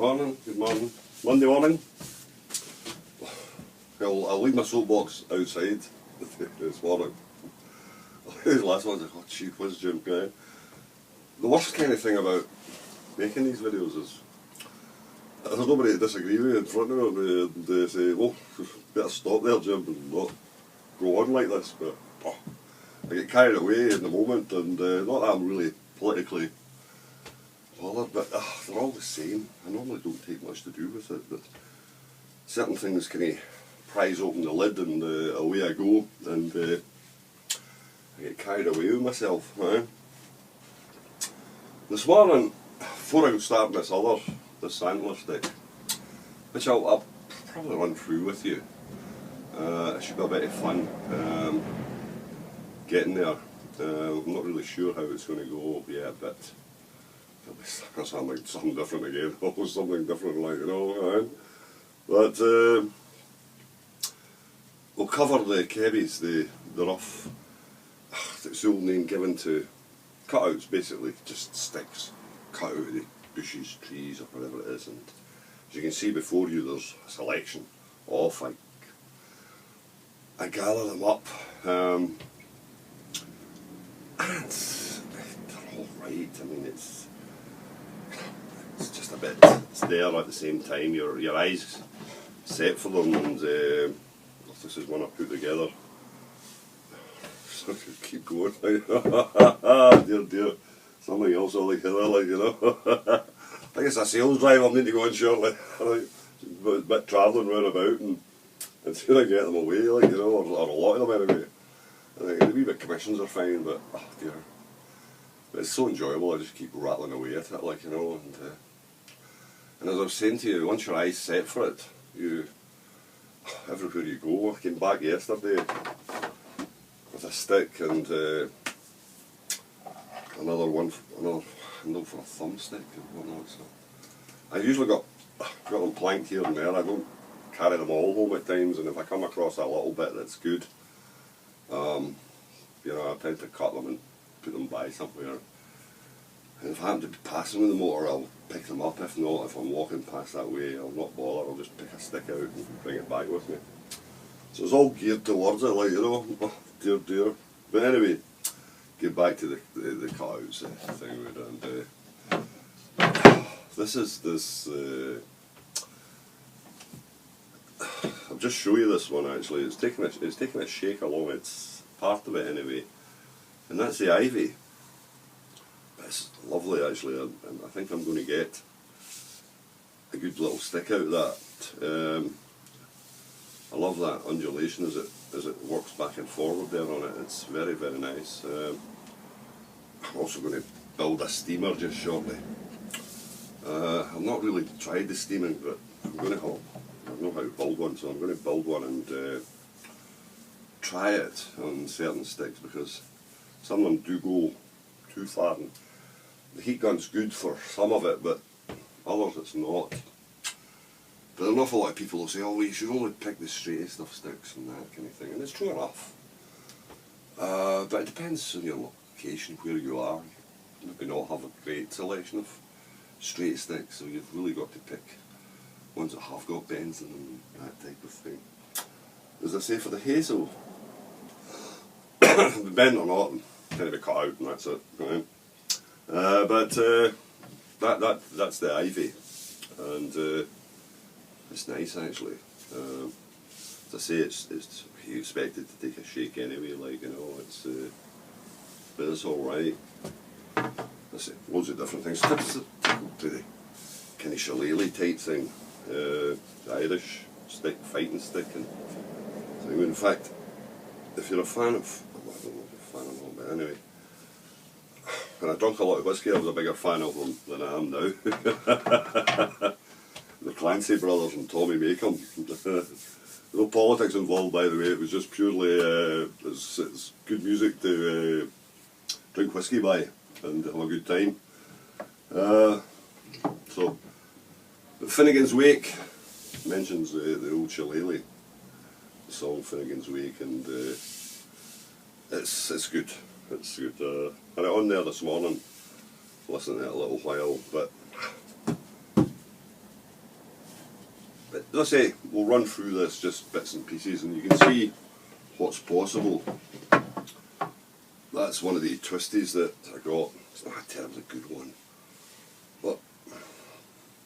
morning, good morning. Monday morning. Well, I'll leave my soapbox outside this morning. The last one's like, oh gee whiz, Jim. The worst kind of thing about making these videos is there's nobody to disagree with in front of me, and they say, well, better stop there, Jim, and not go on like this. But I get carried away in the moment, and not that I'm really politically bothered, but they're all the same. I normally don't take much to do with it, but certain things kind of prise open the lid and away I go, and I get carried away with myself. Right? This morning, before I go starting this antler stick, which I'll probably run through with you, it should be a bit of fun getting there. I'm not really sure how it's going to go yet, but it'll sound like something different again, almost something different, like, you know, right? But we'll cover the Kebbies, the rough, it's the old name given to cutouts, basically, just sticks cut out of the bushes, trees, or whatever it is. And as you can see before you, there's a selection of, I gather them up, and they're all right. I mean, it's just a bit, it's there at the same time, your eyes set for them, and this is one I put together. So I could keep going, dear, something else all like that, like, you know. I think it's a sales drive I need to go in shortly. A bit travelling round about, and until I get them away, like, you know, or a lot of them anyway. I think the wee bit commissions are fine, but dear. But it's so enjoyable, I just keep rattling away at it, like, you know, and as I was saying to you, once your eyes set for it, everywhere you go. I came back yesterday with a stick and another handle for a thumbstick and whatnot. So I usually got them planked here and there. I don't carry them all home at times, and if I come across a little bit that's good, you know, I tend to cut them and put them by somewhere. And if I happen to be passing with the motor, I'll pick them up. If not, if I'm walking past that way, I'll not bother. I'll just pick a stick out and bring it back with me. So it's all geared towards it, like, you know, dear. But anyway, get back to the cutouts thing, and I'll just show you this one actually. It's taking a shake along its part of it anyway, and that's the ivy. It's lovely actually, and I think I'm going to get a good little stick out of that. I love that undulation as it works back and forward there on it. It's very, very nice. I'm also going to build a steamer just shortly. I've not really tried the steaming, but I know how to build one, so I'm going to build one and try it on certain sticks, because some of them do go too far. And the heat gun's good for some of it, but others it's not. But an awful lot of people will say, oh, well, you should only pick the straightest of sticks and that kind of thing, and it's true enough. But it depends on your location, where you are. You maybe not have a great selection of straight sticks, so you've really got to pick ones that have got bends in them, that type of thing. As I say, for the hazel, bend or not, kind of be cut out and that's it. Right? But that's the ivy, and it's nice actually. As I say, it's you expect it to take a shake anyway, like, you know, but it's all right. There's loads of different things. To the kind of shillelagh type thing, the Irish stick, fighting stick, and thing. In fact, if you're a fan of, well, I don't know if you're a fan of them, but anyway, when I drank a lot of whiskey, I was a bigger fan of them than I am now. The Clancy brothers and Tommy Macomb. No politics involved, by the way. It was just purely it's good music to drink whiskey by and have a good time. So, Finnegan's Wake mentions the old shillelagh, the song Finnegan's Wake, and it's good. It's good. I had it on there this morning, listening to it a little while, but as I say, we'll run through this just bits and pieces, and you can see what's possible. That's one of the twisties that I got. It's not a terribly good one, but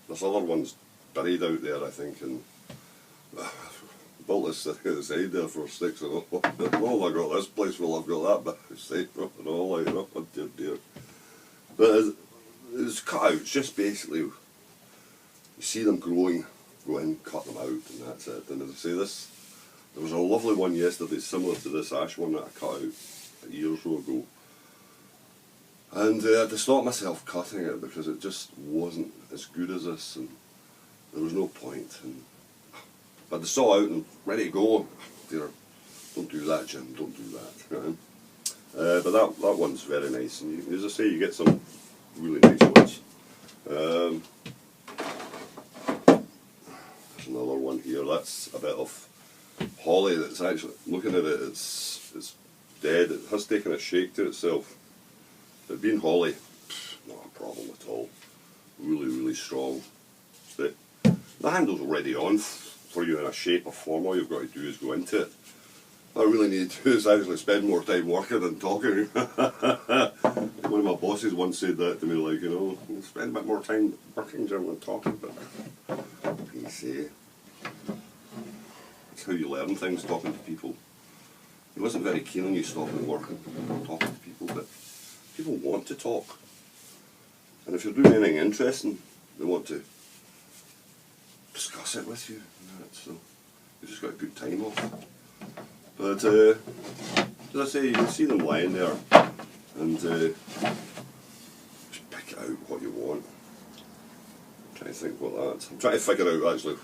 there's other ones buried out there, I think, and built this thing at the side there for sticks and all. Well, I got this place, well, I've got that bit side and all, like, oh dear, dear. But it's cut out. It's just basically, you see them growing, go in, cut them out, and that's it. And as I say, there was a lovely one yesterday, similar to this ash one that I cut out a year or so ago. And I had to stop myself cutting it because it just wasn't as good as this, and there was no point. And I had the saw out and ready to go. Dear, don't do that, Jim, don't do that. Right? But that one's very nice, and you, as I say, you get some really nice ones. There's another one here. That's a bit of holly that's actually, looking at it, it's dead. It has taken a shake to itself. But being holly, not a problem at all. Really, really strong stick. The handle's already on for you in a shape or form. All you've got to do is go into it. What I really need to do is actually spend more time working than talking. One of my bosses once said that to me, like, you know, spend a bit more time working than talking. But what can you say? That's how you learn things, talking to people. He wasn't very keen on you stopping working, talking to people, but people want to talk. And if you're doing anything interesting, they want to discuss it with you. So you've just got a good time off. But as I say, you can see them lying there, and just pick out what you want. I'm trying to think what that. I'm trying to figure out actually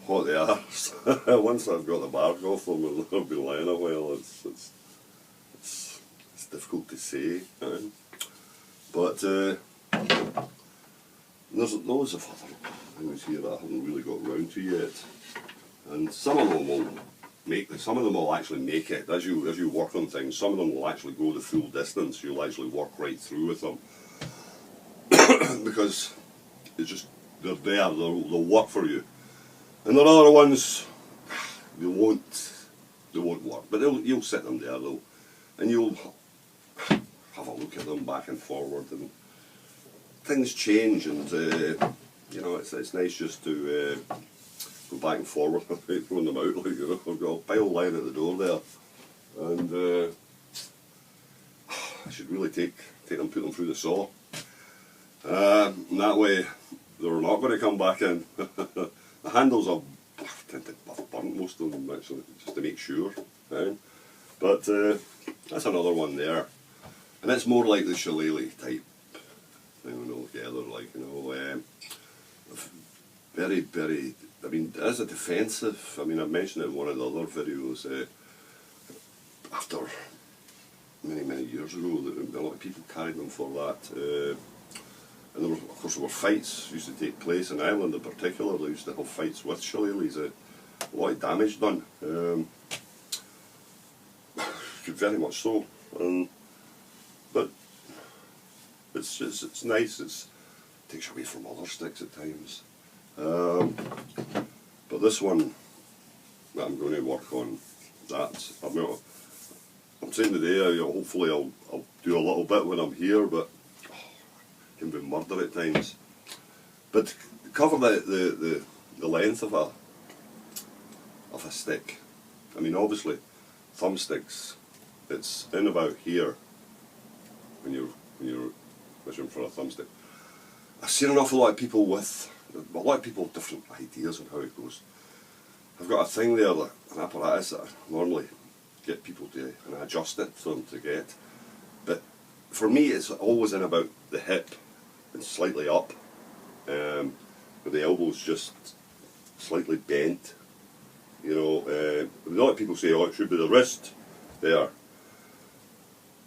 what they are. Once I've got the bark off them and they've been lying a while, it's difficult to say. But there's loads of other things here that I haven't really got round to yet, and some of them will actually make it as you work on things. Some of them will actually go the full distance. You'll actually work right through with them because it's just they're there. They'll work for you. And there are other ones they won't work, but you'll set them there though, and you'll have a look at them back and forward, and things change, and you know, it's nice just to go back and forward, throwing them out, like, you know. I've got a pile lying at the door there, and I should really take them, put them through the saw, and that way they're not going to come back in. The handles I've burnt most of them actually, just to make sure. Right? But that's another one there, and it's more like the shillelagh type thing altogether, like, you know, very, very. I mean, as a defensive, I mean, I mentioned it in one of the other videos, after many years ago, that a lot of people carried them for that. And there were, of course, there were fights used to take place in Ireland in particular. They used to have fights with shillelaghs, a lot of damage done. Very much so. But it's nice. It takes away from other sticks at times. But this one that I'm going to work on, I'm saying today, hopefully I'll do a little bit when I'm here, but it can be murder at times. But to cover the length of a stick, I mean, obviously thumbsticks, it's in about here when you're measuring for a thumbstick. I've seen an awful lot of people with a lot of people have different ideas on how it goes. I've got a thing there, an apparatus that I normally get people to, and I adjust it for them to get. But for me, it's always in about the hip and slightly up, with the elbows just slightly bent. You know, a lot of people say, oh, it should be the wrist there.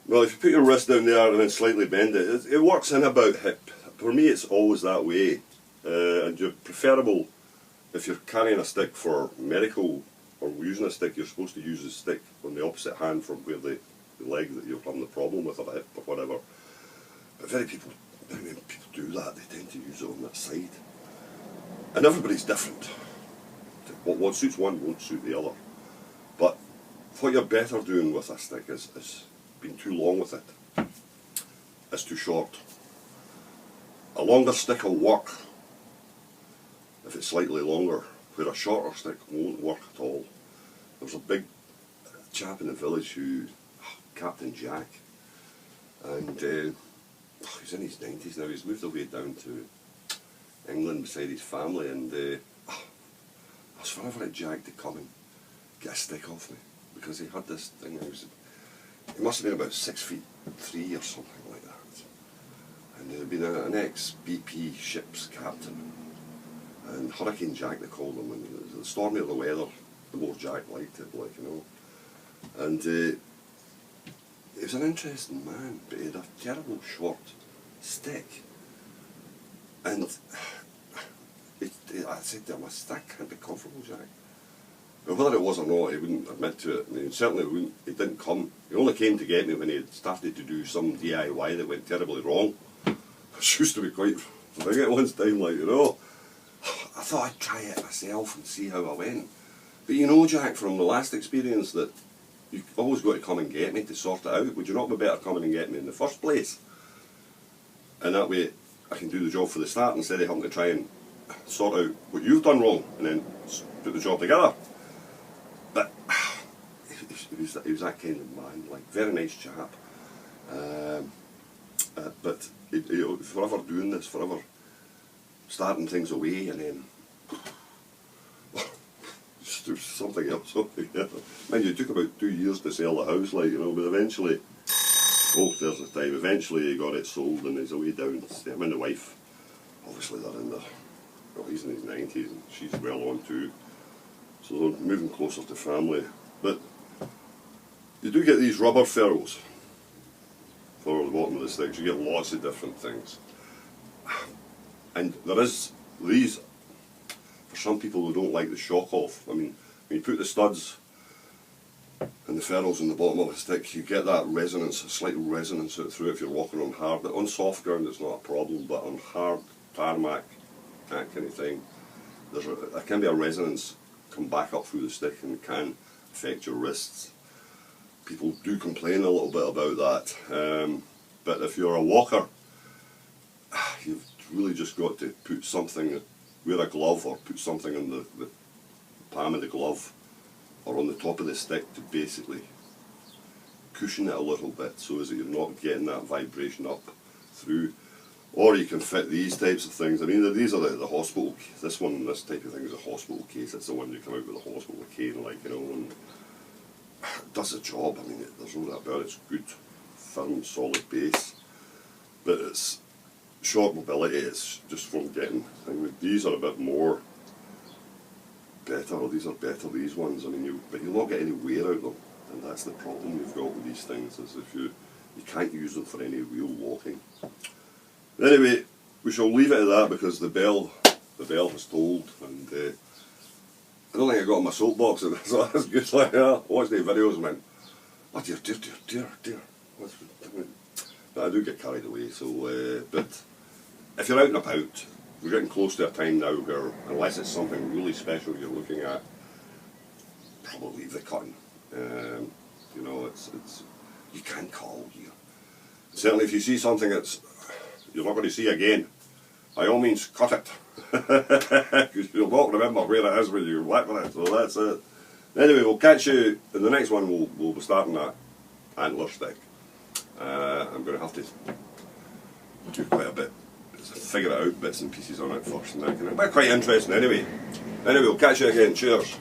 Well, if you put your wrist down there and then slightly bend it, it works in about hip. For me, it's always that way. And you're preferable, if you're carrying a stick for medical or using a stick, you're supposed to use the stick on the opposite hand from where the leg that you're having the problem with, or hip or whatever. But very many people do that. They tend to use it on that side. And everybody's different. What suits one won't suit the other. But what you're better doing with a stick is being too long with it. It's too short. A longer stick will work if it's slightly longer, where a shorter stick won't work at all. There was a big chap in the village who, Captain Jack, and he's in his 90s now. He's moved away down to England beside his family, and I was forever at Jack to come and get a stick off me, because he had this thing. He must have been about 6'3" or something like that, and he'd been an ex-BP ship's captain, and Hurricane Jack they called him, and the stormier the weather, the more Jack liked it, like, you know. And he was an interesting man, but he had a terrible short stick. And I said to him, my stick can't be comfortable, Jack. But whether it was or not, he wouldn't admit to it. And he certainly wouldn't, he didn't come. He only came to get me when he had started to do some DIY that went terribly wrong. Which used to be quite thing at one time, like, you know. I thought I'd try it myself and see how I went. But you know, Jack, from the last experience, that you've always got to come and get me to sort it out. Would you not be better coming and get me in the first place? And that way I can do the job for the start instead of having to try and sort out what you've done wrong and then put the job together. But he was that kind of man, like, very nice chap. But forever doing this, forever starting things away, and then just do something else altogether. Man, you took about 2 years to sell the house, like, you know, but eventually, there's the time, eventually he got it sold and he's away down. Him and the wife, obviously they're in well, he's in his 90s and she's well on too. So they're moving closer to family. But you do get these rubber ferrules for the bottom of the sticks. You get lots of different things. And there is these, for some people who don't like the shock off. I mean, when you put the studs and the ferrules in the bottom of a stick, you get that resonance, a slight resonance through if you're walking on hard. On soft ground it's not a problem, but on hard tarmac, that kind of thing, there can be a resonance come back up through the stick, and it can affect your wrists. People do complain a little bit about that, but if you're a walker, you've really just got to put something, wear a glove or put something on the palm of the glove or on the top of the stick to basically cushion it a little bit, so as that you're not getting that vibration up through. Or you can fit these types of things. I mean, these are the hospital, this type of thing is a hospital case. It's the one you come out with a hospital cane, like, you know, and it does the job. I mean, there's no doubt about it. It's good, firm, solid base. But it's short mobility, it's just from getting, these are a bit more better, these are better, these ones. I mean, but you'll not get any wear out of them. And that's the problem you've got with these things, is if you can't use them for any real walking. Anyway, we shall leave it at that, because the bell has tolled, and I don't think I got on my soapbox, so that's good. Like, I watched the videos and went, oh dear, dear, dear, dear, dear. But I do get carried away, so, but if you're out and about, we're getting close to a time now where, unless it's something really special you're looking at, probably leave the cutting. You know, it's you can't cut all year. Certainly if you see something that's you're not going to see again, by all means cut it, because you'll not remember where it is when you work with it. So that's it. Anyway, we'll catch you in the next one. We'll be starting that antler stick. I'm going to have to do quite a bit, figure it out, bits and pieces on it first, and that kind of, but quite interesting anyway. Anyway, we'll catch you again. Cheers.